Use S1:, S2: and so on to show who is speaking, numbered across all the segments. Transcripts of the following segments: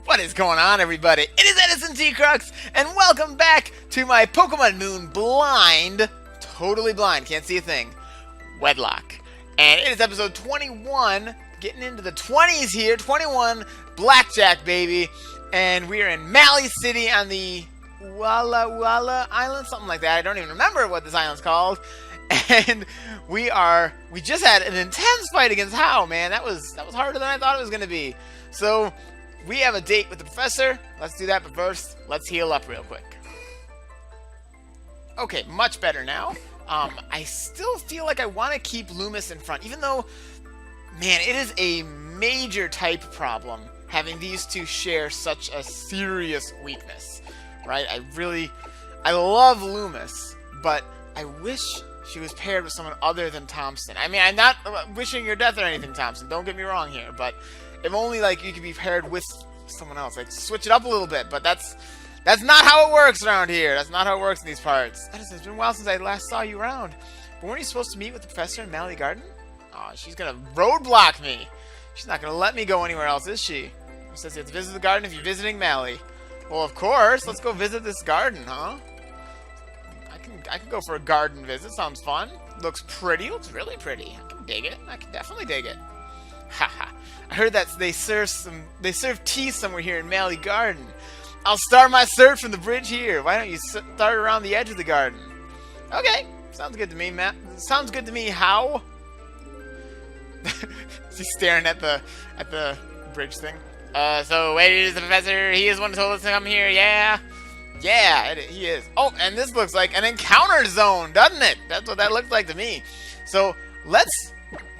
S1: What is going on, everybody? It is Edison T, Crux, and welcome back to my Pokemon Moon blind, totally blind, can't see a thing, Wedlocke. And it is episode 21, getting into the 20s here, 21, Blackjack, baby. And we are in Malie City on the Ula'Ula Island, something like that. I don't even remember what this island's called. And we just had an intense fight against How, man. That was harder than I thought it was going to be. So we have a date with the professor. Let's do that, but first, let's heal up real quick. Okay, much better now. I still feel like I want to keep Loomis in front, even though, man, it is a major type problem having these two share such a serious weakness, right? I love Loomis, but I wish she was paired with someone other than Thompson. I mean, I'm not wishing your death or anything, Thompson. Don't get me wrong here, but if only, like, you could be paired with someone else. Like, switch it up a little bit, but that's not how it works around here. That's not how it works in these parts. Edison, it's been a while since I last saw you around. But weren't you supposed to meet with the professor in Malie Gardon? Oh, she's gonna roadblock me. She's not gonna let me go anywhere else, is she? She says you have to visit the garden if you're visiting Malie. Well, of course. Let's go visit this garden, huh? I can go for a garden visit. Sounds fun. Looks pretty. Looks really pretty. I can dig it. I can definitely dig it. Haha. I heard that they serve tea somewhere here in Malie Gardon. I'll start my search from the bridge here. Why don't you start around the edge of the garden? Okay. Sounds good to me, Matt. Sounds good to me. How? She's staring at the bridge thing. So wait, is the professor? He is one who told us to come here. Yeah. Yeah, he is. Oh, and this looks like an encounter zone, doesn't it? That's what that looks like to me. So let's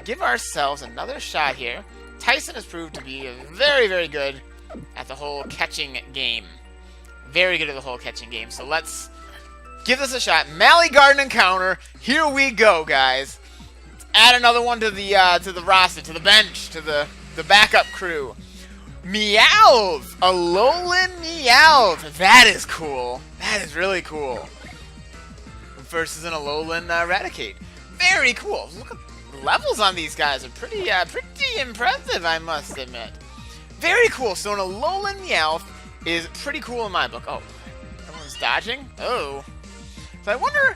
S1: give ourselves another shot here. Tyson has proved to be very, very good at the whole catching game. Very good at the whole catching game. So let's give this a shot. Malie Gardon encounter. Here we go, guys. Let's add another one to the roster, to the bench, to the backup crew. Meowth! A Alolan Meowth! That is cool. That is really cool. Versus an Alolan Raticate. Very cool. Look at the levels on these guys. Are pretty impressive, I must admit. Very cool. So an Alolan Meowth is pretty cool in my book. Oh, everyone's dodging? Oh. So I wonder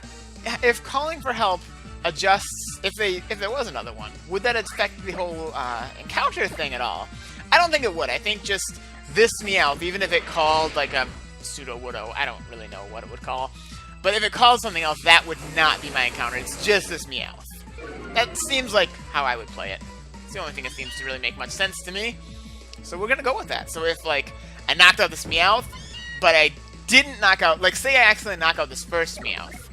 S1: if calling for help adjusts, if there was another one, would that affect the whole encounter thing at all? I don't think it would. I think just this Meowth, even if it called like a Pseudo-Woodo, I don't really know what it would call. But if it called something else, that would not be my encounter. It's just this Meowth. That seems like how I would play it. It's the only thing that seems to really make much sense to me. So we're going to go with that. So if, like, I knocked out this Meowth, but I didn't knock out, like, say I accidentally knock out this first Meowth,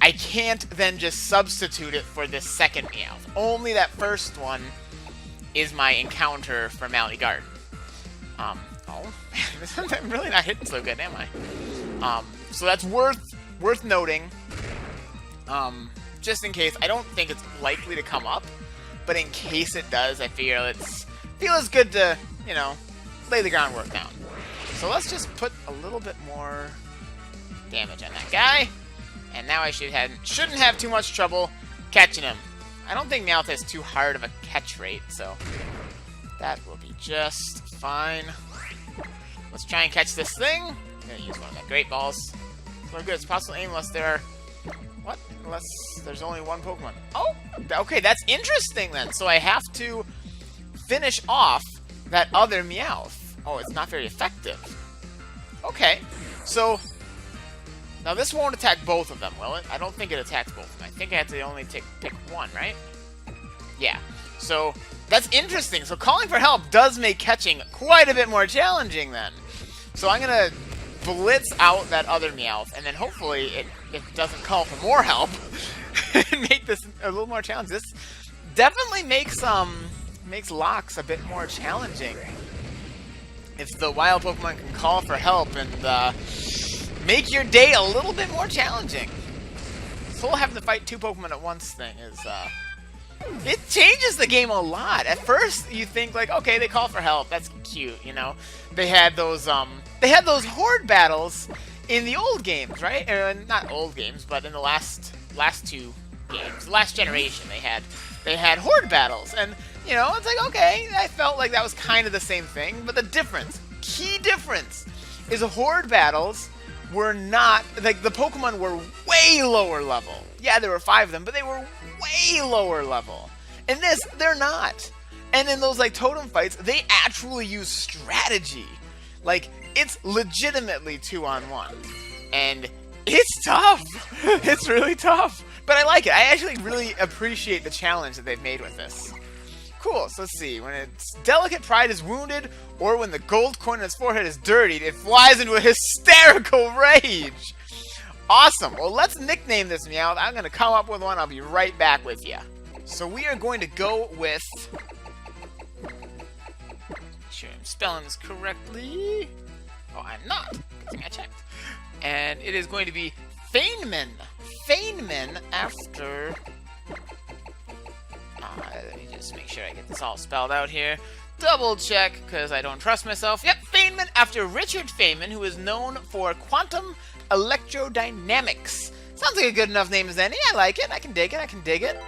S1: I can't then just substitute it for this second Meowth. Only that first one is my encounter for Malie Gardon. Oh, man, I'm really not hitting so good, am I? So that's worth noting. Just in case, I don't think it's likely to come up, but in case it does, I feel it's good to, you know, lay the groundwork down. So let's just put a little bit more damage on that guy, and now I shouldn't have too much trouble catching him. I don't think Meowth has too hard of a catch rate, so that will be just fine. Let's try and catch this thing. I'm gonna use one of my Great Balls. So good, it's possible aim unless there are... What? Unless there's only one Pokemon. Oh, okay, that's interesting then. So I have to finish off that other Meowth. Oh, it's not very effective. Okay, so... Now this won't attack both of them, will it? I don't think it attacks both of them. I think I have to only pick one, right? Yeah. So that's interesting. So calling for help does make catching quite a bit more challenging then. So I'm gonna blitz out that other Meowth, and then hopefully it doesn't call for more help and make this a little more challenging. This definitely makes locks a bit more challenging. If the wild Pokemon can call for help and make your day a little bit more challenging. This whole having to fight two Pokemon at once thing is, it changes the game a lot. At first, you think like, okay, they call for help. That's cute, you know. They had those horde battles in the old games, right? Not old games, but in the last two games, last generation, they had horde battles, and you know, it's like, okay, I felt like that was kind of the same thing, but the difference, key difference is horde battles were not, like, the Pokemon were way lower level. Yeah, there were 5 of them, but they were way lower level. In this, they're not. And in those, like, totem fights, they actually use strategy. Like, it's legitimately 2-on-1. And it's tough. It's really tough. But I like it. I actually really appreciate the challenge that they've made with this. Cool, so let's see. When its delicate pride is wounded, or when the gold coin on its forehead is dirtied, it flies into a hysterical rage. Awesome. Well, let's nickname this Meowth. I'm going to come up with one. I'll be right back with you. So we are going to go with... Make sure I'm spelling this correctly. Oh, I'm not. Good thing I checked. And it is going to be Feynman. Feynman after... let me just make sure I get this all spelled out here. Double check, because I don't trust myself. Yep, Feynman after Richard Feynman, who is known for quantum electrodynamics. Sounds like a good enough name as any. I like it. I can dig it. I can dig it.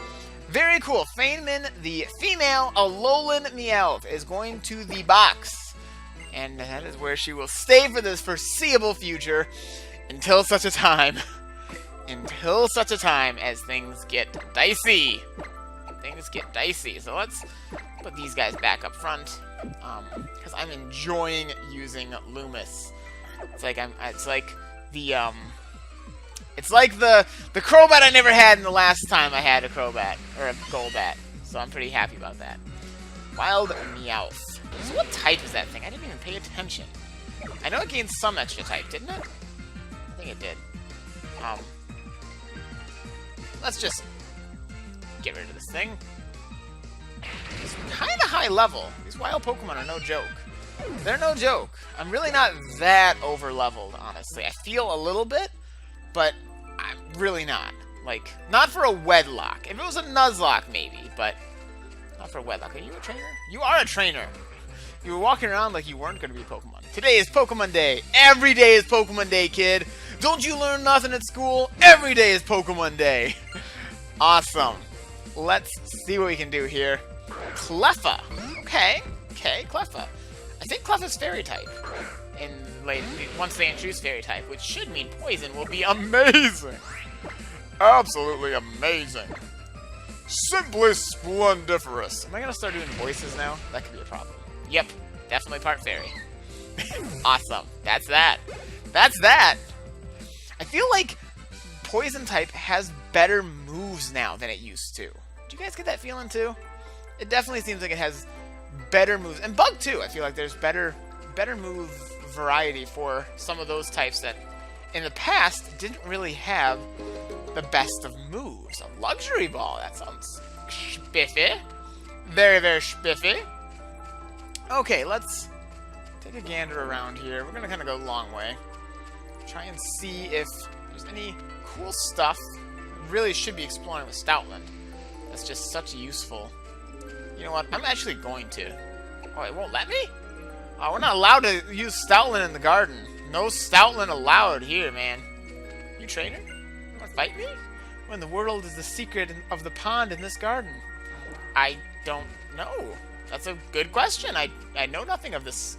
S1: Very cool. Feynman, the female Alolan Meowth, is going to the box. And that is where she will stay for this foreseeable future until such a time. Until such a time as things get dicey. Things get dicey. So let's put these guys back up front. Because I'm enjoying using Loomis. It's like the Crobat I never had in the last time I had a Crobat, or a Golbat. So I'm pretty happy about that. Wild Meowth. So what type is that thing? I didn't even pay attention. I know it gained some extra type, didn't it? I think it did. Let's just get rid of this thing. It's kind of high level. These wild Pokemon are no joke. They're no joke. I'm really not that over-leveled, honestly. I feel a little bit, but I'm really not. Like, not for a Wedlocke. If it was a Nuzlocke, maybe, but not for a Wedlocke. Are you a trainer? You are a trainer. You were walking around like you weren't going to be Pokemon. Today is Pokemon Day. Every day is Pokemon Day, kid. Don't you learn nothing at school? Every day is Pokemon Day. Awesome. Let's see what we can do here. Cleffa. Okay, Cleffa. I think Cleffa's Fairy type. Once they introduce Fairy type, which should mean Poison will be amazing. Absolutely amazing. Simply splendiferous. Am I going to start doing voices now? That could be a problem. Yep, definitely part Fairy. Awesome. That's that. That's that. I feel like Poison type has better moves now than it used to. Do you guys get that feeling too? It definitely seems like it has better moves. And Bug too. I feel like there's better move variety for some of those types that in the past didn't really have the best of moves. A Luxury Ball. That sounds spiffy. Very, very spiffy. Okay, let's take a gander around here. We're going to kind of go a long way. Try and see if there's any cool stuff. Really should be exploring with Stoutland. That's just such useful. You know what? I'm actually going to. Oh, it won't let me? Oh, we're not allowed to use Stoutland in the garden. No Stoutland allowed here, man. You trainer? You want to fight me? When the world is the secret of the pond in this garden? I don't know. That's a good question. I know nothing of this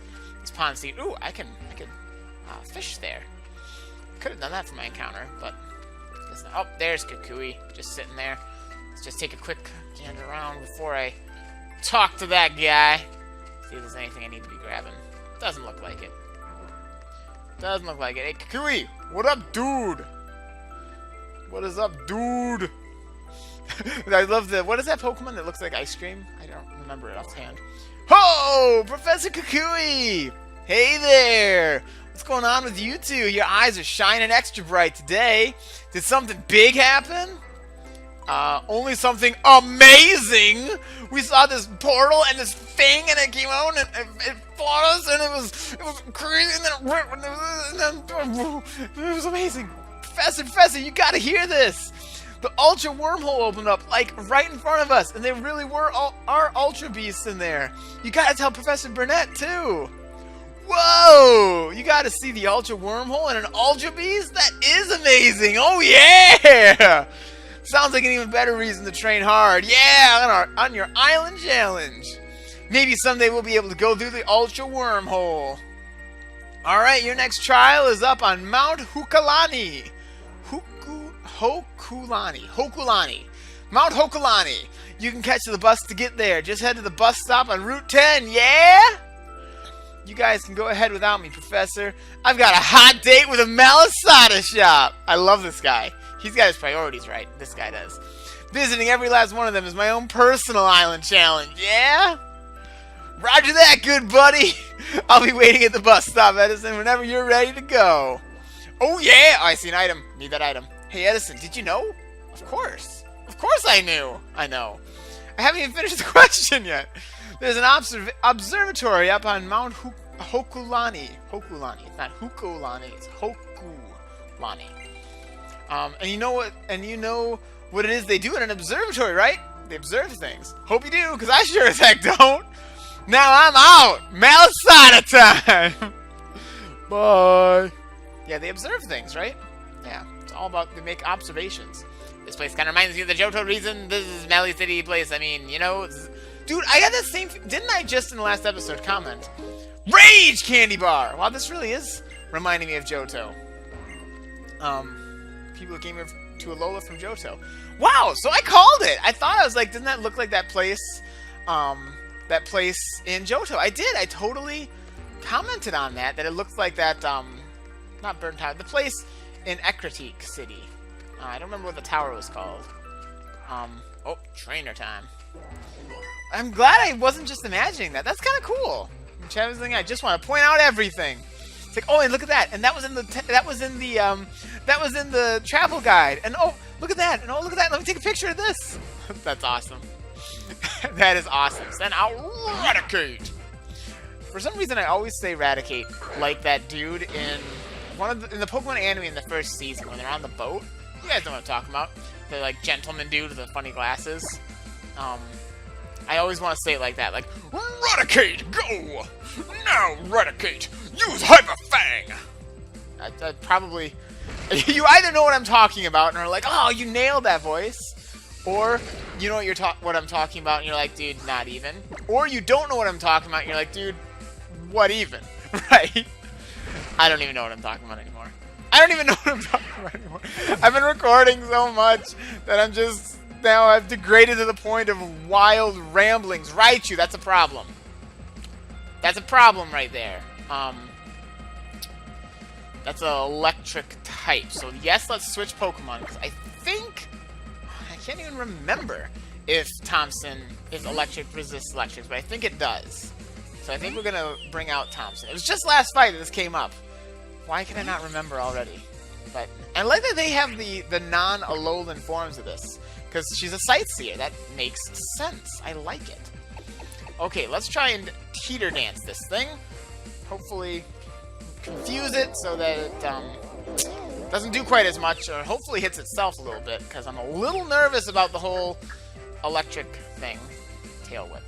S1: pond scene. Ooh, I can fish there. Could have done that for my encounter, but oh, there's Kukui, just sitting there. Let's just take a quick gander around before I talk to that guy. See if there's anything I need to be grabbing. Doesn't look like it. Doesn't look like it. Hey, Kukui, what up, dude? What is up, dude? I love what is that Pokemon that looks like ice cream? I don't remember it offhand. Ho! Professor Kukui! Hey there! What's going on with you two? Your eyes are shining extra bright today. Did something big happen? Only something amazing! We saw this portal and this thing and it came out and it fought us and it was crazy and then it was amazing. Professor, you gotta hear this! The Ultra Wormhole opened up, like, right in front of us, and there really were our Ultra Beasts in there. You gotta tell Professor Burnett, too. Whoa! You gotta see the Ultra Wormhole and an Ultra Beast? That is amazing! Oh, yeah! Sounds like an even better reason to train hard. Yeah, on your island challenge. Maybe someday we'll be able to go through the Ultra Wormhole. Alright, your next trial is up on Mount Hokulani. Hokulani. Mount Hokulani. You can catch the bus to get there. Just head to the bus stop on Route 10, yeah? You guys can go ahead without me, Professor. I've got a hot date with a Malasada shop. I love this guy. He's got his priorities right. This guy does. Visiting every last one of them is my own personal island challenge, yeah? Roger that, good buddy. I'll be waiting at the bus stop, Edison, whenever you're ready to go. Oh, yeah. Oh, I see an item. Need that item. Hey, Edison, did you know? Of course. Of course I knew. I know. I haven't even finished the question yet. There's an observatory up on Mount Hokulani. Hokulani. It's not Hukulani. It's Hokulani. And you know what? And you know what it is they do in an observatory, right? They observe things. Hope you do, because I sure as heck don't. Now I'm out. Malasada time. Bye. Yeah, they observe things, right? Yeah, it's all about, they make observations. This place kind of reminds me of the Johto reason. This is Malie City place. I mean, you know, dude, I got that same, didn't I just in the last episode comment? Rage candy bar. Wow, this really is reminding me of Johto. People who came here to Ula'Ula from Johto. Wow, so I called it. I thought, I was like, doesn't that look like that place in Johto? I did. I totally commented on that it looked like that, not Burnt Tower, the place in Ekritique City. I don't remember what the tower was called. Oh, trainer time. I'm glad I wasn't just imagining that. That's kind of cool. I just want to point out everything. It's like, oh, and look at that, and that was in the travel guide, and oh, look at that, and oh, look at that. Let me take a picture of this. That's awesome. That is awesome. Then I'll eradicate. For some reason, I always say eradicate like that dude in in the Pokemon anime in the first season when they're on the boat. You guys know what I'm talking about. The like gentleman dude with the funny glasses. I always want to say it like that, like eradicate, go now, eradicate. Use Hyper Fang. I probably you either know what I'm talking about and are like, oh, you nailed that voice, or you know what I'm talking about and you're like, dude, not even. Or you don't know what I'm talking about and you're like, dude, what even? Right? I don't even know what I'm talking about anymore. I've been recording so much that I'm just, now I've degraded to the point of wild ramblings. Raichu, that's a problem. That's a problem right there. That's an electric type. So yes, let's switch Pokemon, because I can't even remember if electric resists electrics, but I think it does. So I think we're gonna bring out Thompson. It was just last fight that this came up. Why can I not remember already? But I like that they have the non-Alolan forms of this, because she's a sightseer. That makes sense. I like it. Okay, let's try and teeter dance this thing. Hopefully confuse it so that it doesn't do quite as much, or hopefully hits itself a little bit, because I'm a little nervous about the whole electric thing. Tail whip.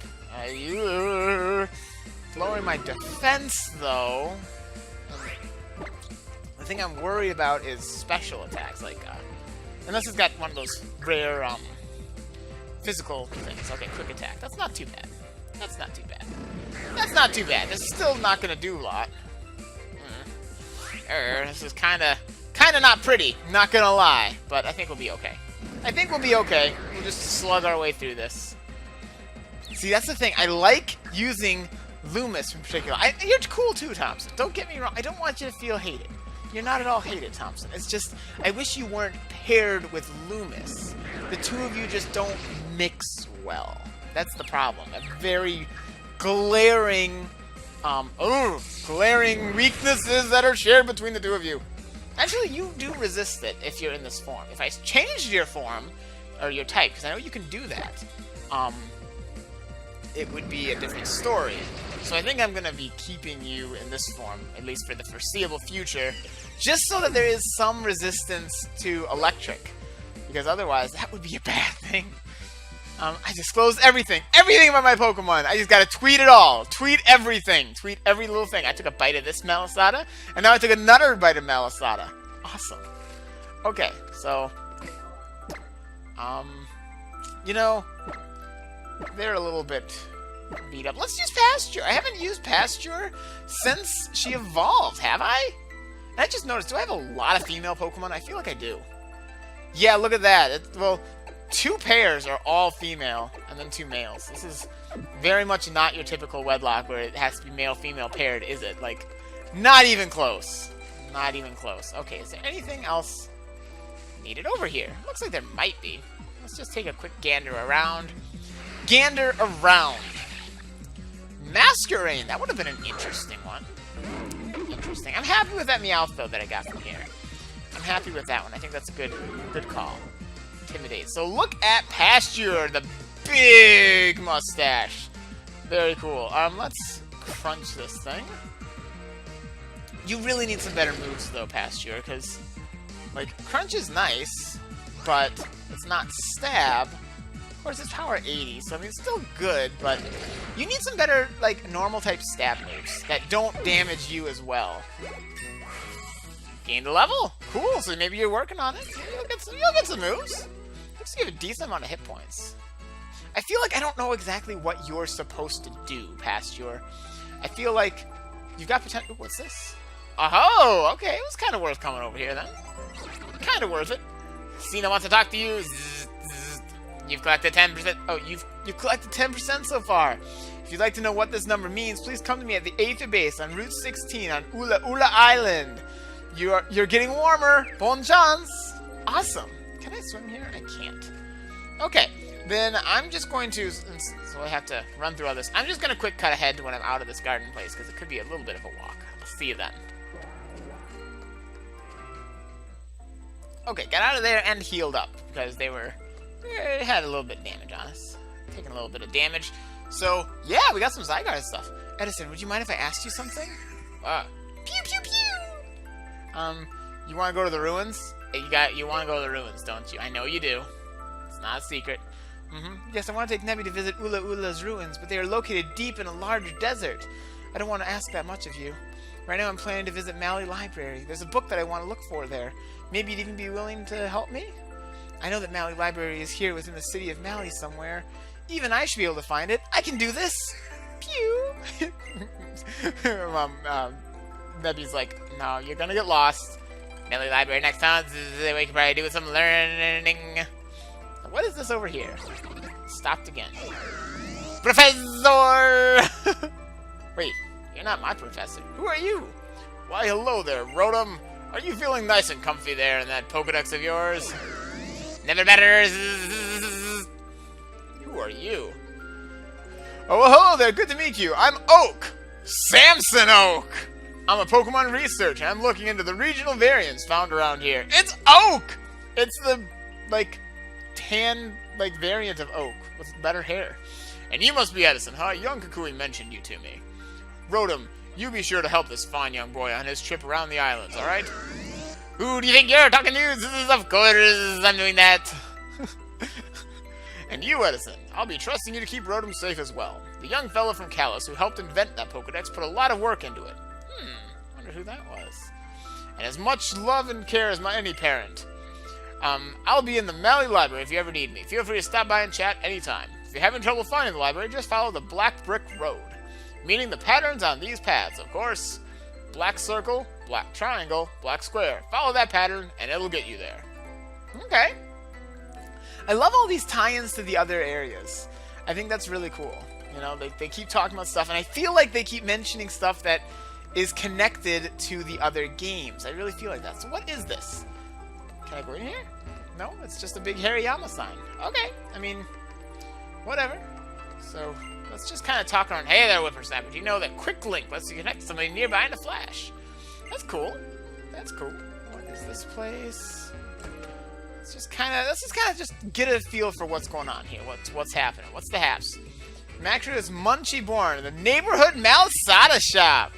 S1: Lowering my defense, though. The thing I'm worried about is special attacks, like, unless it's got one of those rare, physical things. Okay, quick attack. That's not too bad. That's not too bad. That's not too bad. It's still not gonna do a lot. This is kinda not pretty, not gonna lie, but I think we'll be okay. We'll just slug our way through this. See, that's the thing. I like using Loomis in particular. You're cool too, Thompson. Don't get me wrong. I don't want you to feel hated. You're not at all hated, Thompson. It's just, I wish you weren't paired with Loomis. The two of you just don't mix well. That's the problem. A very glaring, glaring weaknesses that are shared between the two of you. Actually, you do resist it if you're in this form. If I changed your form, or your type, because I know you can do that, it would be a different story. So I think I'm going to be keeping you in this form, at least for the foreseeable future, just so that there is some resistance to electric. Because otherwise, that would be a bad thing. I disclosed everything about my Pokemon. I just gotta tweet it all. Tweet everything. Tweet every little thing. I took a bite of this Malasada, and now I took another bite of Malasada. Awesome. Okay, so, you know, they're a little bit beat up. Let's use Pasture. I haven't used Pasture since she evolved, have I? And I just noticed, do I have a lot of female Pokemon? I feel like I do. Yeah, look at that. Well, 2 pairs are all female, and then 2 males. This is very much not your typical Wedlocke where it has to be male-female paired, is it? Like, not even close. Not even close. Okay, is there anything else needed over here? Looks like there might be. Let's just take a quick gander around. Gander around. Masquerain. That would have been an interesting one. Interesting. I'm happy with that Meowth, though, that I got from here. I'm happy with that one. I think that's a good call. Intimidate. So look at Pasture, the big mustache. Very cool. Let's crunch this thing. You really need some better moves, though, Pasture, because, like, Crunch is nice, but it's not Stab. Of course, it's power 80, so I mean, it's still good, but you need some better, like, normal-type stab moves that don't damage you as well. Gained a level. Cool, so maybe you're working on it. You'll get some moves. Looks like you have a decent amount of hit points. I feel like I don't know exactly what you're supposed to do, Pasture. I feel like you've got potential. What's this? Oh, okay. It was kind of worth coming over here, then. Kind of worth it. Cena wants to talk to you. You've collected 10%. Oh, you've collected 10% so far. If you'd like to know what this number means, please come to me at the Aether Base on Route 16 on Ula'Ula Island. You're getting warmer. Bon chance. Awesome. Can I swim here? I can't. Okay. Then I'm just going to, so I have to run through all this. I'm just going to quick cut ahead to when I'm out of this garden place, because it could be a little bit of a walk. I'll see you then. Okay, got out of there and healed up, because they had a little bit of damage on us. Taking a little bit of damage. So, yeah, we got some Zygarde stuff. Edison, would you mind if I asked you something? Pew, pew, pew! You want to go to the ruins? You want to go to the ruins, don't you? I know you do. It's not a secret. Yes, I want to take Nebby to visit Ula'Ula's ruins, but they are located deep in a large desert. I don't want to ask that much of you. Right now I'm planning to visit Malie Library. There's a book that I want to look for there. Maybe you'd even be willing to help me? I know that Malie Library is here within the city of Malie somewhere. Even I should be able to find it. I can do this! Pew! Nebby's like, no, you're gonna get lost. Malie Library next time. We can probably do some learning. What is this over here? Stopped again. Professor! Wait, you're not my professor. Who are you? Why, hello there, Rotom. Are you feeling nice and comfy there in that Pokedex of yours? Never matters. Who are you? Oh, well, hello there. Good to meet you. I'm Oak. Samson Oak. I'm a Pokemon researcher. I'm looking into the regional variants found around here. It's Oak! It's the, like, tan, like, variant of Oak with better hair. And you must be Edison, huh? Young Kukui mentioned you to me. Rotom, you be sure to help this fine young boy on his trip around the islands, alright? Who do you think you're talking to? Of course, I'm doing that. And you, Edison, I'll be trusting you to keep Rotom safe as well. The young fellow from Kalos who helped invent that Pokedex put a lot of work into it. Wonder who that was. And as much love and care as any parent. I'll be in the Malie Library if you ever need me. Feel free to stop by and chat anytime. If you're having trouble finding the library, just follow the black brick road. Meaning the patterns on these paths, of course. Black circle, black triangle, black square. Follow that pattern, and it'll get you there. Okay. I love all these tie-ins to the other areas. I think that's really cool. You know, they keep talking about stuff, and I feel like they keep mentioning stuff that is connected to the other games. I really feel like that. So what is this? Can I go in here? No, it's just a big Hariyama sign. Okay, I mean, whatever. So let's just kind of talk around. Hey there, Whippersnapper. Do you know that Quick Link lets you connect to somebody nearby in a flash? That's cool. That's cool. What is this place? Let's just kind of just get a feel for what's going on here. What's happening? What's the haps? Maxter is Munchie Born, the neighborhood Malasada shop.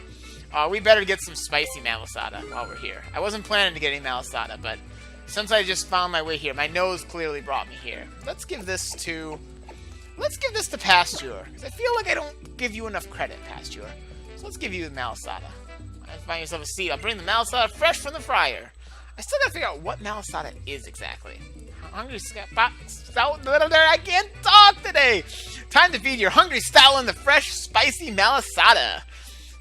S1: We better get some spicy Malasada while we're here. I wasn't planning to get any Malasada, but since I just found my way here, my nose clearly brought me here. Let's give this to Pasture, because I feel like I don't give you enough credit, Pasture. So let's give you the Malasada. Find yourself a seat. I'll bring the Malasada fresh from the fryer. I still gotta figure out what Malasada is exactly. hungry scout. I can't talk today. Time to feed your hungry Stalin the fresh, spicy malasada.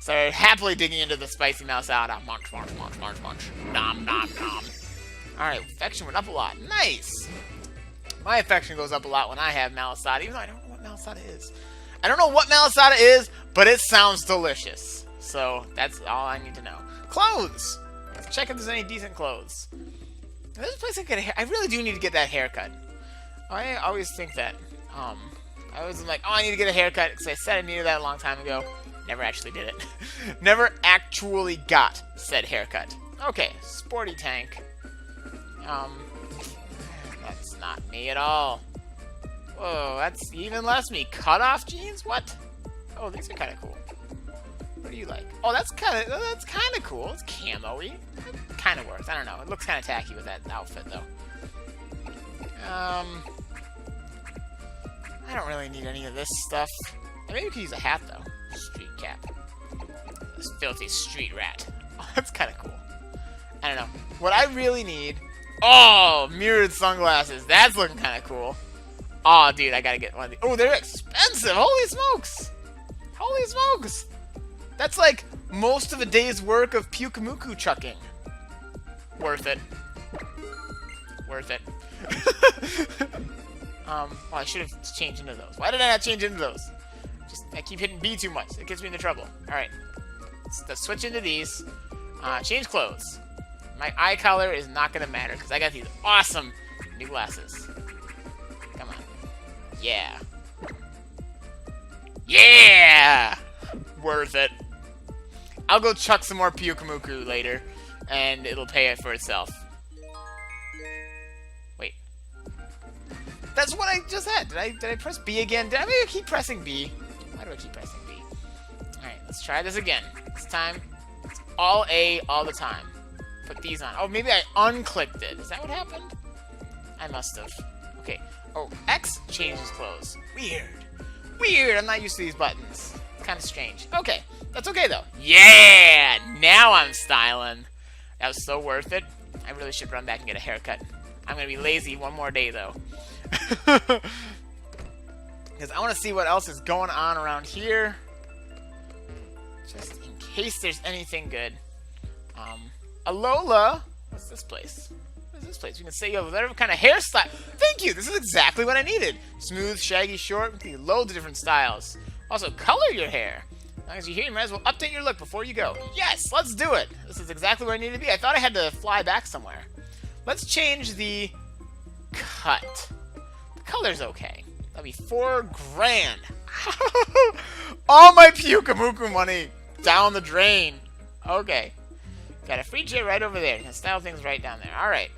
S1: So happily digging into the spicy malasada. Munch, munch, munch, munch, munch. Nom, nom, nom. Alright, affection went up a lot. Nice! My affection goes up a lot when I have malasada, even though I don't know what malasada is. I don't know what malasada is, but it sounds delicious. So that's all I need to know. Clothes! Let's check if there's any decent clothes. There's a place I could I really do need to get that haircut. I always think that. I always am like, oh, I need to get a haircut because I said I needed that a long time ago. Never actually did it. Never actually got said haircut. Okay, sporty tank. That's not me at all. Whoa, that's even less me. Cut off jeans? What? Oh, these are kind of cool. What do you like? Oh, that's kind of cool. It's camo-y. It kind of works. I don't know. It looks kind of tacky with that outfit, though. I don't really need any of this stuff. Maybe we could use a hat, though. Street cap. This filthy street rat. Oh, that's kind of cool. I don't know. What I really need... Oh, mirrored sunglasses. That's looking kind of cool. Oh, dude, I gotta get one of these. Oh, they're expensive. Holy smokes. Holy smokes. That's like most of a day's work of Pukamuku chucking. Worth it. Worth it. Well, I should have changed into those. Why did I not change into those? I keep hitting B too much. It gets me into trouble. Alright. Let's switch into these. Change clothes. My eye color is not going to matter because I got these awesome new glasses. Come on. Yeah. Yeah! Worth it. I'll go chuck some more Pukamuku later, and it'll pay it for itself. Wait. That's what I just had. Did I press B again? Did I maybe keep pressing B? Why do I keep pressing B? Alright, let's try this again. This time, it's all A all the time. Put these on. Oh, maybe I unclicked it. Is that what happened? I must have. Okay. Oh, X changes clothes. Weird. Weird. I'm not used to these buttons. Kind of strange. Okay. That's okay, though. Yeah! Now I'm styling. That was so worth it. I really should run back and get a haircut. I'm going to be lazy one more day, though. Because I want to see what else is going on around here. Just in case there's anything good. Ula'Ula. What's this place? What is this place? We can say you have whatever kind of hairstyle. Thank you! This is exactly what I needed. Smooth, shaggy, short. We can do loads of different styles. Also, color your hair. As long as you're here, you might as well update your look before you go. Yes! Let's do it! This is exactly where I need to be. I thought I had to fly back somewhere. Let's change the cut. The color's okay. That'll be $4 grand. All my Pukamuku money down the drain. Okay. Got a free chair right over there. You can style things right down there. Alright.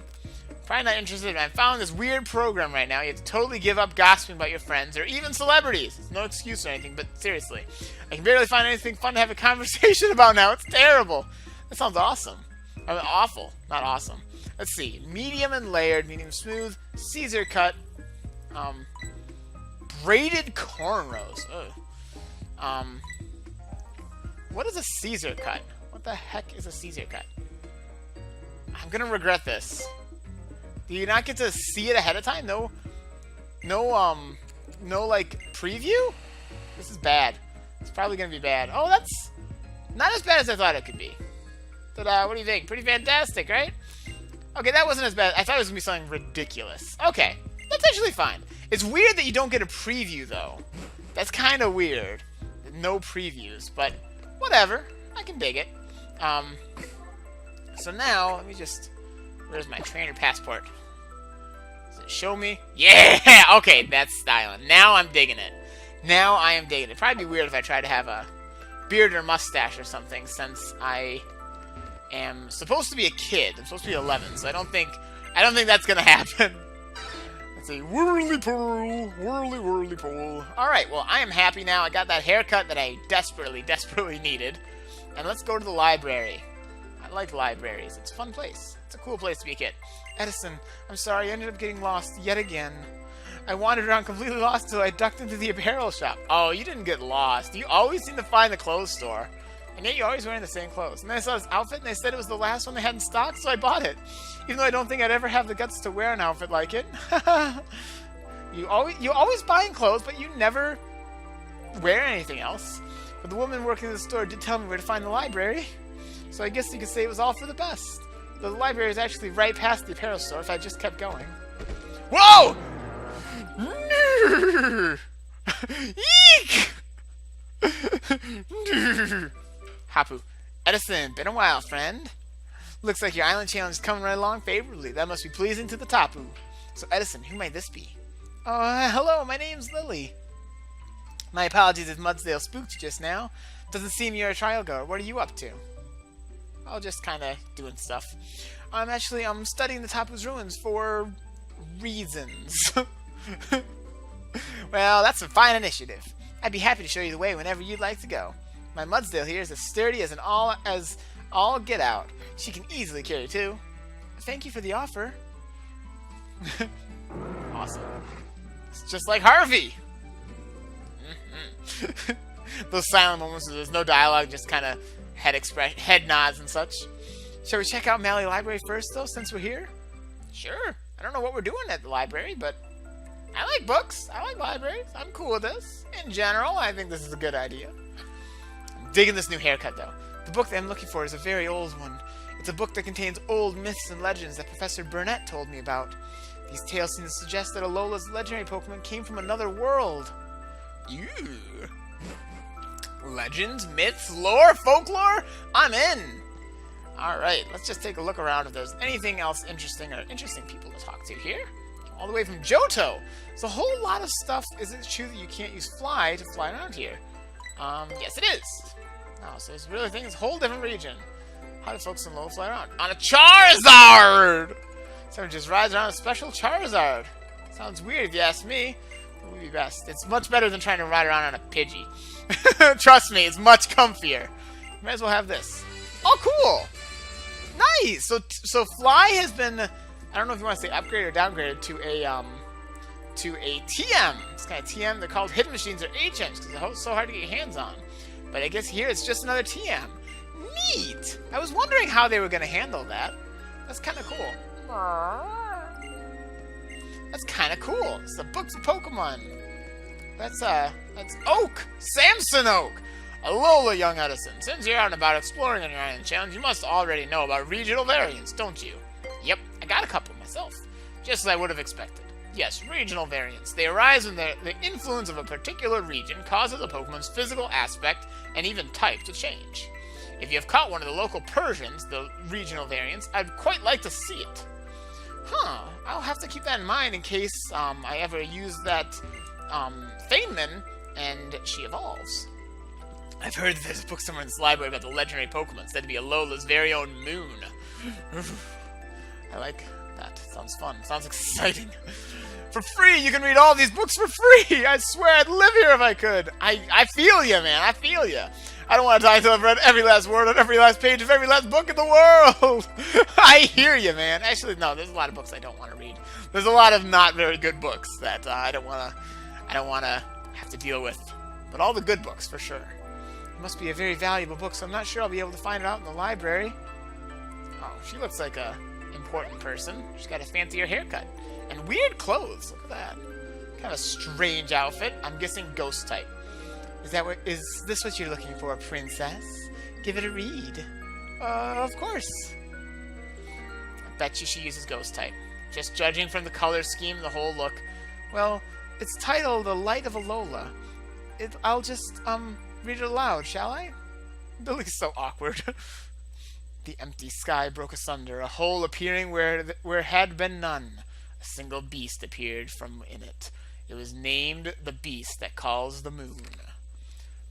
S1: Probably not interested. I found this weird program right now. You have to totally give up gossiping about your friends or even celebrities. It's no excuse or anything, but seriously. I can barely find anything fun to have a conversation about now. It's terrible. That sounds awesome. I mean, awful. Not awesome. Let's see. Medium and layered. Medium smooth. Caesar cut. Braided cornrows. Ugh. What is a Caesar cut? What the heck is a Caesar cut? I'm gonna regret this. Do you not get to see it ahead of time? No, like, preview? This is bad. It's probably gonna be bad. Oh, that's not as bad as I thought it could be. Ta-da, what do you think? Pretty fantastic, right? Okay, that wasn't as bad. I thought it was gonna be something ridiculous. Okay, that's actually fine. It's weird that you don't get a preview, though. That's kind of weird. No previews, but whatever. I can dig it. So now, let me just... Where's my trainer passport? Does it show me? Yeah! Okay, that's styling. Now I'm digging it. Now I am digging it. It'd probably be weird if I tried to have a beard or mustache or something, since I am supposed to be a kid. I'm supposed to be 11, so I don't think that's gonna happen. Let's see. Whirly-pool, whirly-whirly-pool. Alright, well, I am happy now. I got that haircut that I desperately, desperately needed. And let's go to the library. I like libraries. It's a fun place. It's a cool place to be a kid. Edison, I'm sorry, I ended up getting lost yet again. I wandered around completely lost until I ducked into the apparel shop. Oh, you didn't get lost. You always seem to find the clothes store. And yet you're always wearing the same clothes. And then I saw this outfit, and they said it was the last one they had in stock, so I bought it. Even though I don't think I'd ever have the guts to wear an outfit like it. You always buying clothes, but you never wear anything else. But the woman working in the store did tell me where to find the library. So I guess you could say it was all for the best. The library is actually right past the apparel store if I just kept going. Whoa! Eek! Hapu. Edison, been a while, friend. Looks like your island challenge is coming right along favorably. That must be pleasing to the Tapu. So, Edison, who might this be? Oh, hello, my name's Lily. My apologies if Mudsdale spooked you just now. Doesn't seem you're a trial goer. What are you up to? I'll just kind of doing stuff. I'm studying the Tapu's ruins for reasons. Well, that's a fine initiative. I'd be happy to show you the way whenever you'd like to go. My Mudsdale here is as sturdy as all get out. She can easily carry two. Thank you for the offer. Awesome. It's just like Harvey. Those silent moments where there's no dialogue, just kind of head nods and such. Shall we check out Malie Library first, though, since we're here? Sure. I don't know what we're doing at the library, but I like books. I like libraries. I'm cool with this. In general, I think this is a good idea. I'm digging this new haircut, though. The book that I'm looking for is a very old one. It's a book that contains old myths and legends that Professor Burnett told me about. These tales seem to suggest that Ula'Ula's legendary Pokemon came from another world. Ew. Legends, myths, lore, folklore? I'm in! Alright, let's just take a look around if there's anything else interesting or interesting people to talk to here. All the way from Johto. There's a whole lot of stuff. Is it true that you can't use fly to fly around here? Yes it is. Oh, so it's really it's a whole different region. How do folks in Ula'Ula fly around? On a Charizard! Someone just rides around a special Charizard. Sounds weird if you ask me. It would be best. It's much better than trying to ride around on a Pidgey. Trust me, it's much comfier. You might as well have this. Oh, cool! Nice! So Fly has been, I don't know if you want to say upgraded or downgraded to a TM. It's kind of TM. They're called hidden machines or HMs because they're so hard to get your hands on. But I guess here it's just another TM. Neat! I was wondering how they were going to handle that. That's kind of cool. That's kind of cool. It's the books of Pokemon. That's Oak! Samson Oak! Alola, young Edison. Since you're out and about exploring on your island challenge, you must already know about regional variants, don't you? Yep, I got a couple myself. Just as I would have expected. Yes, regional variants. They arise when the influence of a particular region causes a Pokemon's physical aspect and even type to change. If you have caught one of the local Persians, the regional variants, I'd quite like to see it. Huh, I'll have to keep that in mind in case I ever use that Feynman and she evolves. I've heard that there's a book somewhere in this library about the legendary Pokemon said to be Alola's very own moon. I like that. Sounds fun. Sounds exciting. For free! You can read all these books for free! I swear I'd live here if I could! I feel you, man. I feel you. I don't want to die until I've read every last word on every last page of every last book in the world! I hear you, man. Actually, no, there's a lot of books I don't want to read. There's a lot of not very good books that I don't want to have to deal with. But all the good books, for sure. It must be a very valuable book, so I'm not sure I'll be able to find it out in the library. Oh, she looks like a important person. She's got a fancier haircut. And weird clothes. Look at that. Kind of a strange outfit. I'm guessing ghost type. Is this what you're looking for, princess? Give it a read. Of course. I bet you she uses ghost type. Just judging from the color scheme, the whole look. Well, it's titled The Light of Ula'Ula. I'll just, read it aloud, shall I? Lily's so awkward. The empty sky broke asunder, a hole appearing where had been none. A single beast appeared from in it. It was named the beast that calls the moon.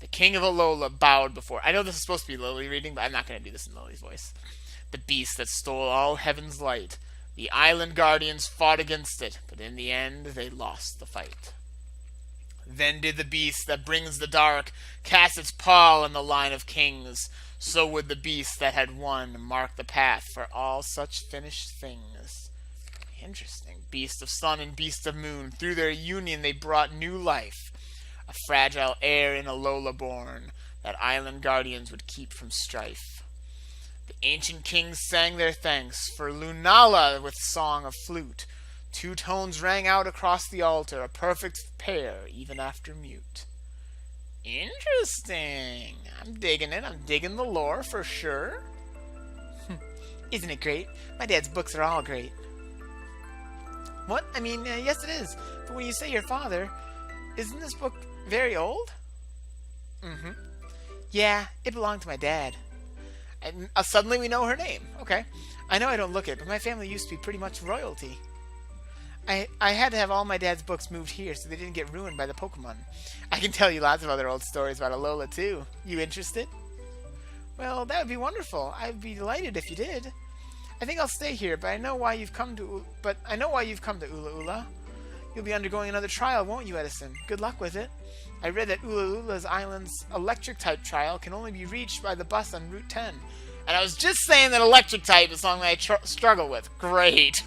S1: The king of Ula'Ula bowed before... I know this is supposed to be Lily reading, but I'm not going to do this in Lily's voice. The beast that stole all heaven's light. The island guardians fought against it, but in the end they lost the fight. Then did the beast that brings the dark cast its paw on the line of kings. So would the beast that had won mark the path for all such finished things. Interesting. Beast of sun and beast of moon, through their union they brought new life. A fragile heir in Ula'Ula born. that island guardians would keep from strife. The ancient kings sang their thanks for Ula'Ula with song of flute. 2 tones rang out across the altar, a perfect pair, even after mute. Interesting. I'm digging it. I'm digging the lore for sure. Isn't it great? My dad's books are all great. What? I mean, yes it is. But when you say your father, isn't this book very old? Mm-hmm. Yeah, it belonged to my dad. And suddenly we know her name. Okay. I know I don't look it, but my family used to be pretty much royalty. I had to have all my dad's books moved here so they didn't get ruined by the Pokemon. I can tell you lots of other old stories about Alola too. You interested? Well, that would be wonderful. I'd be delighted if you did. I think I'll stay here, but I know why you've come to Ula'Ula. You'll be undergoing another trial, won't you, Edison? Good luck with it. I read that Ula'Ula Island's electric-type trial can only be reached by the bus on Route 10. And I was just saying that electric-type is something I struggle with. Great.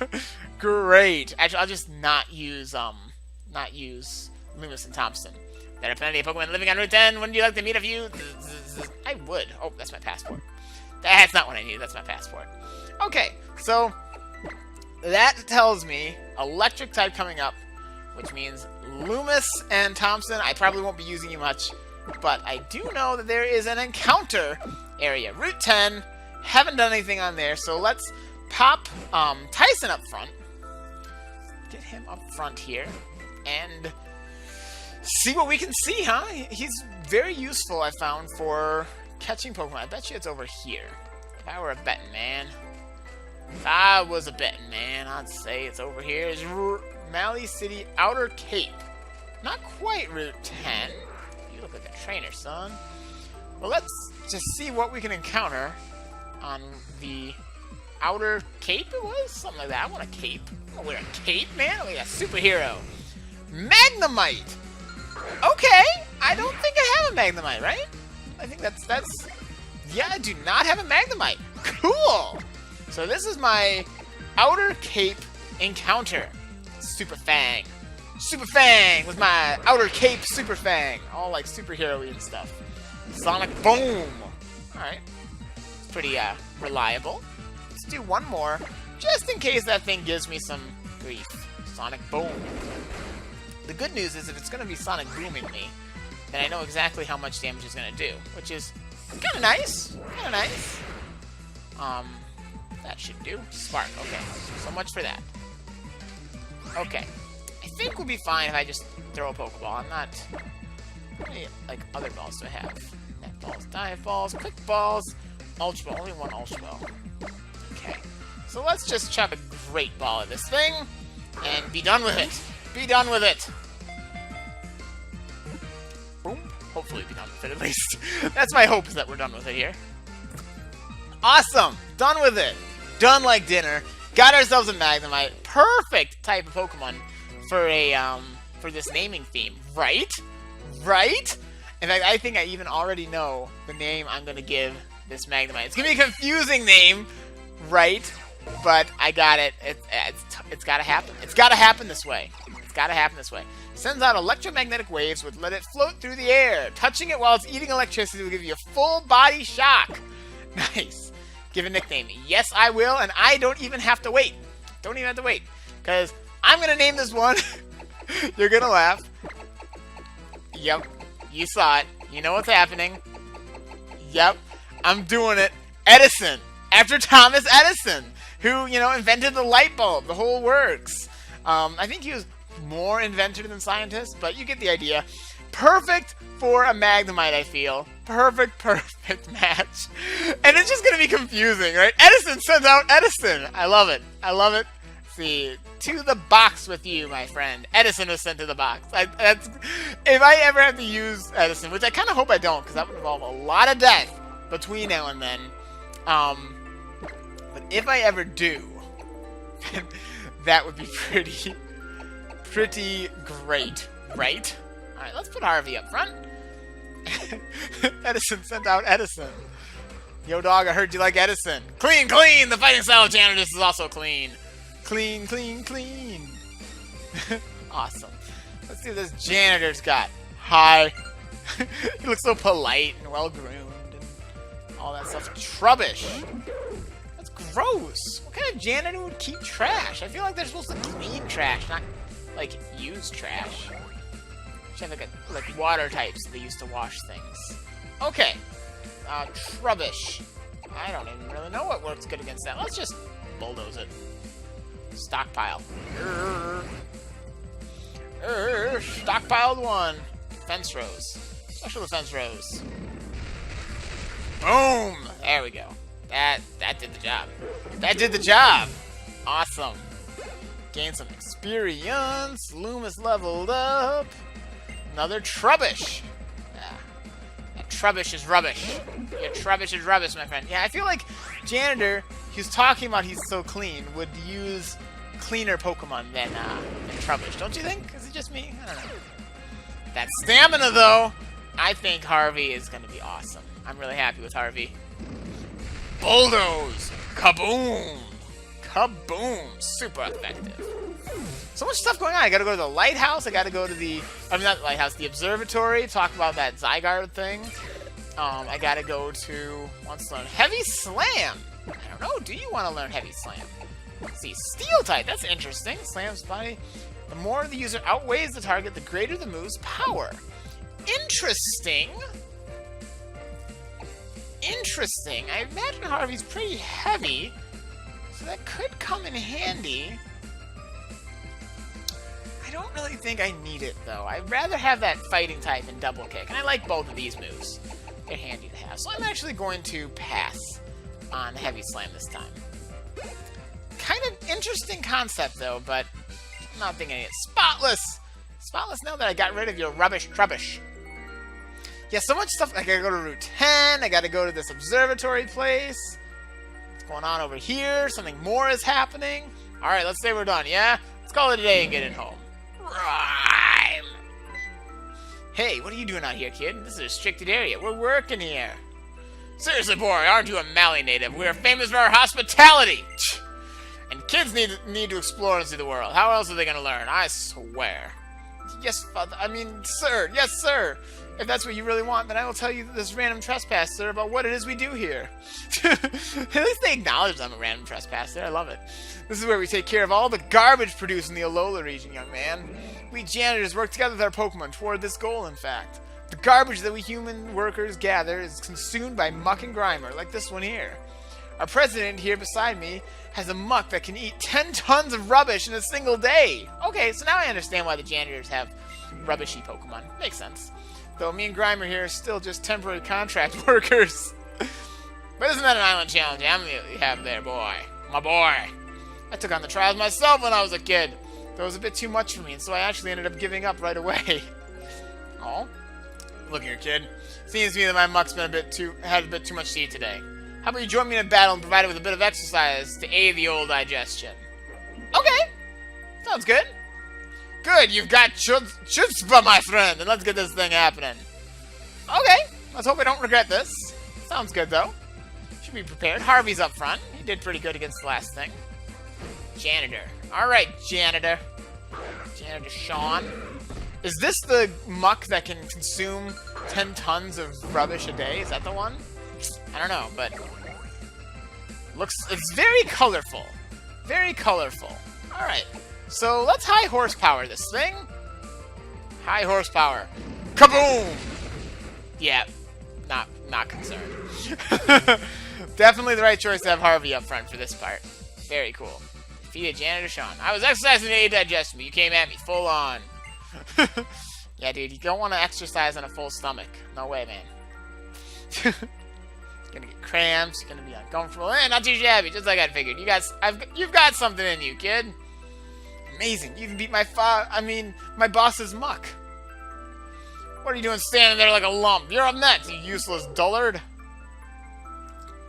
S1: Great. Actually, I'll just not use Loomis and Thompson. There are plenty of Pokemon living on Route 10. Wouldn't you like to meet a few? I would. Oh, that's my passport. That's not what I need. That's my passport. Okay, so that tells me electric type coming up, which means Loomis and Thompson. I probably won't be using you much, but I do know that there is an encounter area. Route 10. Haven't done anything on there, so let's pop Tyson up front. Get him up front here, and see what we can see, huh? He's very useful, I found, for catching Pokemon. I bet you it's over here. If I were a betting man, if I was a betting man, I'd say it's over here. It's Malie City Outer Cape. Not quite Route 10. You look like a trainer, son. Well, let's just see what we can encounter on the Outer Cape, it was? Something like that. I want a cape. I want to wear a cape, man. I'm like a superhero. Magnemite! Okay, I don't think I have a Magnemite, right? I think that's... Yeah, I do not have a Magnemite. Cool! So this is my Outer Cape encounter. Super Fang. Super Fang with my Outer Cape Super Fang. All like superhero-y and stuff. Sonic Boom! Alright. It's pretty reliable. Let's do one more, just in case that thing gives me some grief. Sonic Boom. The good news is if it's going to be Sonic Booming me, then I know exactly how much damage it's going to do, which is kind of nice. Kind of nice. That should do. Spark. Okay. So much for that. Okay. I think we'll be fine if I just throw a Pokeball. I'm not... How many, like, other balls do I have? Net balls, dive balls, quick balls, Ultra Ball. Only one Ultra Ball. Okay. So let's just chuck a great ball at this thing and be done with it. Be done with it. Boom. Hopefully be done with it at least. That's my hope, is that we're done with it here. Awesome. Done with it. Done like dinner. Got ourselves a Magnemite. Perfect type of Pokemon for a for this naming theme. Right? Right? In fact, I think I even already know the name I'm going to give this Magnemite. It's going to be a confusing name, right? But I got it. It's got to happen. It's got to happen this way. It's got to happen this way. Sends out electromagnetic waves which let it float through the air. Touching it while it's eating electricity will give you a full body shock. Nice. Give a nickname. Yes, I will, and I don't even have to wait. Don't even have to wait. Because I'm going to name this one. You're going to laugh. Yep. You saw it. You know what's happening. Yep. I'm doing it. Edison. After Thomas Edison, who, you know, invented the light bulb. The whole works. I think he was more inventor than scientist, but you get the idea. Perfect for a Magnemite, I feel. Perfect match. And it's just going to be confusing, right? Edison sends out Edison. I love it. I love it. See, to the box with you, my friend. Edison was sent to the box. If I ever have to use Edison, which I kind of hope I don't, because that would involve a lot of death between now and then. But if I ever do, that would be pretty great, right? All right, let's put Harvey up front. Edison sent out Edison. Yo, dog, I heard you like Edison. Clean, clean! The fighting style of Janitors is also clean. Clean, clean, clean. Awesome. Let's see what this Janitor's got. Hi. He looks so polite and well-groomed and all that stuff. Trubbish. That's gross. What kind of janitor would keep trash? I feel like they're supposed to clean trash, not, like, use trash. Should have, like water types that they used to wash things. Okay. Trubbish. I don't even really know what works good against that. Let's just bulldoze it. Stockpile. Stockpiled one. Defense rows. Special defense rows. Boom! There we go. That did the job. That did the job! Awesome. Gain some experience. Loomis leveled up. Another Trubbish. Yeah. Trubbish is rubbish. Yeah, Trubbish is rubbish, my friend. Yeah, I feel like Janitor, he's talking about he's so clean, would use cleaner Pokemon than Trubbish. Don't you think? Is it just me? I don't know. That stamina, though, I think Harvey is going to be awesome. I'm really happy with Harvey. Bulldoze! Kaboom! Kaboom! Super effective. So much stuff going on. I gotta go to the lighthouse. I gotta go to the... I mean, not the lighthouse. The observatory. Talk about that Zygarde thing. I gotta go to... Wants to learn Heavy Slam. I don't know. Do you want to learn Heavy Slam? Let's see. Steel type. That's interesting. Slam's body. The more the user outweighs the target, the greater the move's power. Interesting. Interesting. I imagine Harvey's pretty heavy, so that could come in handy. I don't really think I need it, though. I'd rather have that fighting type and double kick, and I like both of these moves. They're handy to have. So I'm actually going to pass on Heavy Slam this time. Kind of interesting concept, though, but I'm not thinking it. Spotless! Spotless now that I got rid of your rubbish Trubbish. Yeah, so much stuff. I gotta go to Route 10. I gotta go to this observatory place. What's going on over here? Something more is happening. Alright, let's say we're done, yeah? Let's call it a day and get it home. Rhyme! Hey, what are you doing out here, kid? This is a restricted area. We're working here. Seriously, boy, aren't you a Malie native? We are famous for our hospitality! And kids need to explore and see the world. How else are they gonna learn? I swear. Yes, father. I mean, sir. Yes, sir. If that's what you really want, then I will tell you this random trespasser about what it is we do here. At least they acknowledge I'm a random trespasser. I love it. This is where we take care of all the garbage produced in the Ula'Ula region, young man. We janitors work together with our Pokemon toward this goal, in fact. The garbage that we human workers gather is consumed by Muck and Grimer, like this one here. Our president here beside me has a Muck that can eat 10 tons of rubbish in a single day. Okay, so now I understand why the janitors have rubbishy Pokemon. Makes sense. Though me and Grimer here are still just temporary contract workers. But isn't that an island challenge you have there, boy? My boy. I took on the trials myself when I was a kid. That was a bit too much for me, and so I actually ended up giving up right away. Oh, look here, kid. Seems to me that my Muck's been had a bit too much to eat today. How about you join me in a battle and provide it with a bit of exercise to aid the old digestion? Okay. Sounds good. Good, you've got chutzpah, my friend, and let's get this thing happening. Okay, let's hope I don't regret this. Sounds good, though. Should be prepared. Harvey's up front. He did pretty good against the last thing. Janitor. Alright, Janitor. Janitor Sean. Is this the Muck that can consume 10 tons of rubbish a day? Is that the one? I don't know, but... It's very colorful. Very colorful. Alright. So let's high horsepower this thing. High horsepower. Kaboom! Yeah, not concerned. Definitely the right choice to have Harvey up front for this part. Very cool. Defeated Janitor Sean. I was exercising to aid digestion, but you came at me full on. Yeah, dude, you don't want to exercise on a full stomach. No way, man. You're gonna get cramps. You're gonna be uncomfortable. Not too shabby, just like I figured. You've got something in you, kid. Amazing. You even beat my boss's Muck. What are you doing standing there like a lump? You're up next, you useless dullard.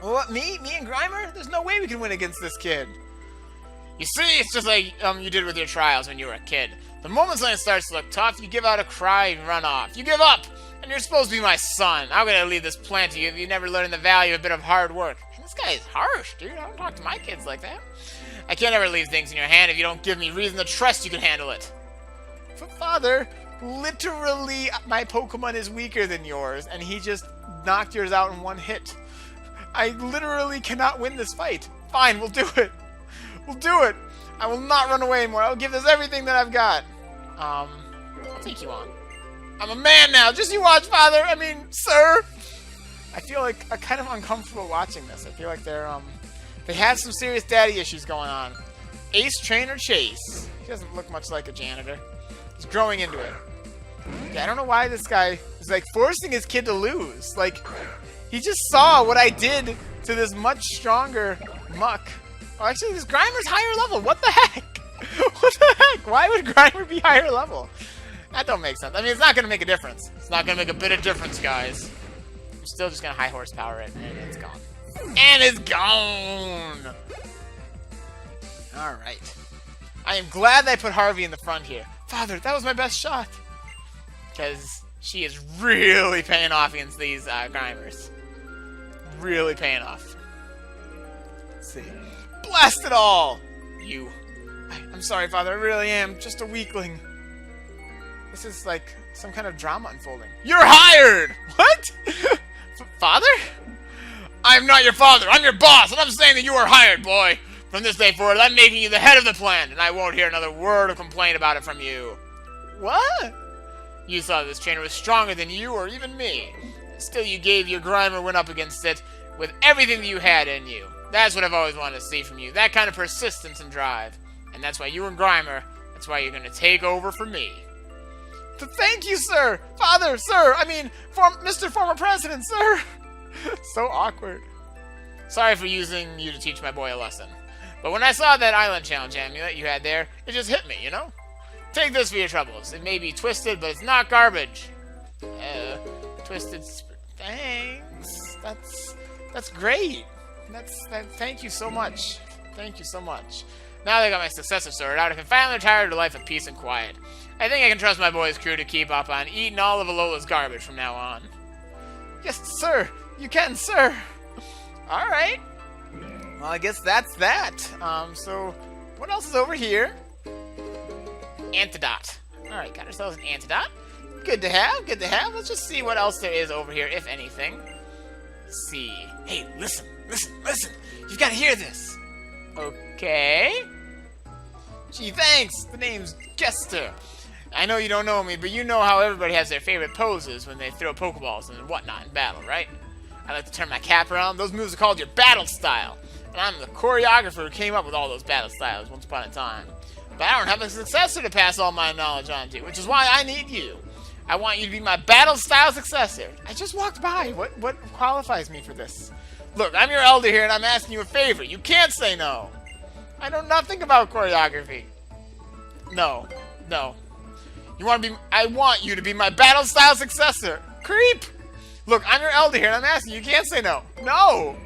S1: What, me? Me and Grimer? There's no way we can win against this kid. You see, it's just like you did with your trials when you were a kid. The moment something starts to look tough, you give out a cry and run off. You give up! And you're supposed to be my son. How could I leave this plant to you if you never learned the value of a bit of hard work? Man, this guy is harsh, dude. I don't talk to my kids like that. I can't ever leave things in your hand if you don't give me reason to trust you can handle it. But father, Literally, my Pokemon is weaker than yours, and he just knocked yours out in one hit. I literally cannot win this fight. Fine, we'll do it. We'll do it. I will not run away anymore. I'll give this everything that I've got. I'll take you on. I'm a man now. Just you watch, Father. I mean, sir. I feel like kind of uncomfortable watching this. I feel like they have some serious daddy issues going on. Ace Trainer Chase. He doesn't look much like a janitor. He's growing into it. Yeah, I don't know why this guy is like forcing his kid to lose. Like, he just saw what I did to this much stronger Muck. Oh, actually, this Grimer's higher level. What the heck? What the heck? Why would Grimer be higher level? That don't make sense. I mean, it's not going to make a difference. It's not going to make a bit of difference, guys. I'm still just going to high horsepower it, and it's gone. And it's gone! Alright. I am glad that I put Harvey in the front here. Father, that was my best shot. Because she is really paying off against these Grimers. Really paying off. Let's see. Blast it all! You. I'm sorry, Father. I really am. Just a weakling. This is like some kind of drama unfolding. You're hired! What? Father? I'm not your father. I'm your boss, and I'm saying that you are hired, boy. From this day forward, I'm making you the head of the clan, and I won't hear another word of complaint about it from you. What? You thought this trainer was stronger than you or even me. Still, you gave your Grimer went up against it with everything that you had in you. That's what I've always wanted to see from you. That kind of persistence and drive. And that's why you and Grimer, that's why you're going to take over for me. Thank you, sir! Father, sir! I mean, Mr. Former President, sir! So awkward. Sorry for using you to teach my boy a lesson. But when I saw that island challenge amulet you had there, it just hit me, you know? Take this for your troubles. It may be twisted, but it's not garbage. Twisted... Thanks. That's great. Thank you so much. Thank you so much. Now that I got my successor sorted out, I can finally retire to a life of peace and quiet. I think I can trust my boy's crew to keep up on eating all of Ula'Ula's garbage from now on. Yes, sir. You can, sir. All right. Well, I guess that's that. So what else is over here? Antidote. All right, got ourselves an antidote. Good to have. Good to have. Let's just see what else there is over here, if anything. Let's see. Hey, listen. You've got to hear this. Okay. Gee, thanks. The name's Gester. I know you don't know me, but you know how everybody has their favorite poses when they throw Pokeballs and whatnot in battle, right? I like to turn my cap around. Those moves are called your battle style. And I'm the choreographer who came up with all those battle styles once upon a time. But I don't have a successor to pass all my knowledge on to, which is why I need you. I want you to be my battle style successor. I just walked by. What qualifies me for this? Look, I'm your elder here, and I'm asking you a favor. You can't say no. I know nothing about choreography. No. I want you to be my battle style successor. Creep! Look, I'm your elder here, and I'm asking you. You can't say no. No!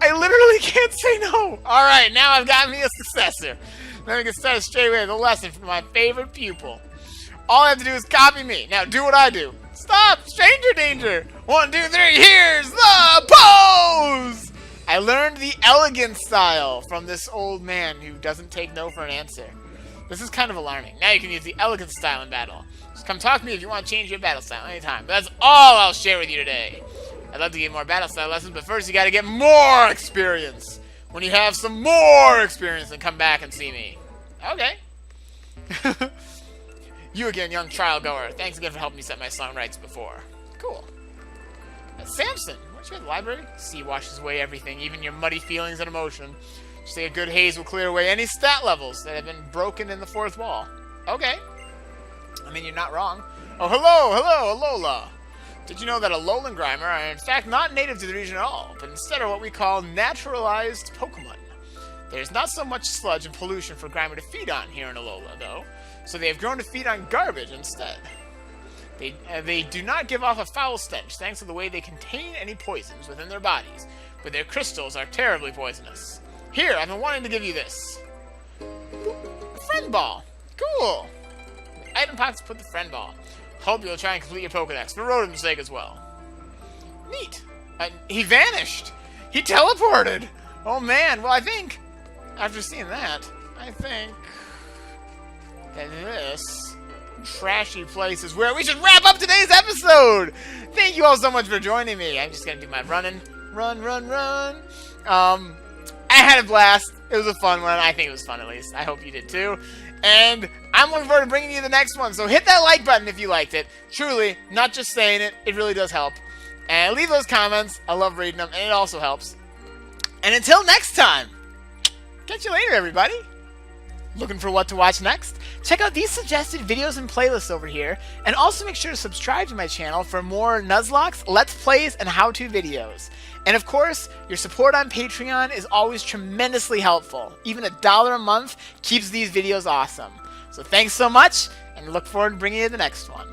S1: I literally can't say no. Alright, now I've got me a successor. Then we can start straight away with a lesson from my favorite pupil. All I have to do is copy me. Now do what I do. Stop! Stranger danger! 1, 2, 3, here's the pose! I learned the elegant style from this old man who doesn't take no for an answer. This is kind of alarming. Now you can use the elegant style in battle. Just come talk to me if you want to change your battle style anytime. But that's all I'll share with you today. I'd love to get more battle style lessons, but first you gotta get more experience. When you have some more experience, then come back and see me. Okay. You again, young trial goer. Thanks again for helping me set my song rights before. Cool. Samson, weren't you at the library? Sea washes away everything, even your muddy feelings and emotion. Just like a good haze will clear away any stat levels that have been broken in the fourth wall. Okay. I mean, you're not wrong. Oh, hello, Alola. Did you know that Alolan Grimer are in fact not native to the region at all, but instead are what we call naturalized Pokemon? There's not so much sludge and pollution for Grimer to feed on here in Alola, though, so they have grown to feed on garbage instead. They do not give off a foul stench thanks to the way they contain any poisons within their bodies, but their crystals are terribly poisonous. Here, I've been wanting to give you this. A friend ball. Cool. In the item box, put the friend ball. Hope you'll try and complete your Pokedex, for Rotom's sake as well. Neat. He vanished. He teleported. Oh man. Well, I think after seeing that, I think that this trashy place is where we should wrap up today's episode. Thank you all so much for joining me. I'm just gonna do my running. Run. I had a blast. It was a fun one. I think it was fun, at least. I hope you did too. And I'm looking forward to bringing you the next one. So hit that like button if you liked it. Truly, not just saying it. It really does help. And leave those comments. I love reading them, and it also helps. And until next time, catch you later, everybody. Looking for what to watch next? Check out these suggested videos and playlists over here, and also make sure to subscribe to my channel for more Nuzlocks, Let's Plays, and how-to videos. And of course, your support on Patreon is always tremendously helpful. Even $1 a month keeps these videos awesome. So thanks so much, and look forward to bringing you the next one.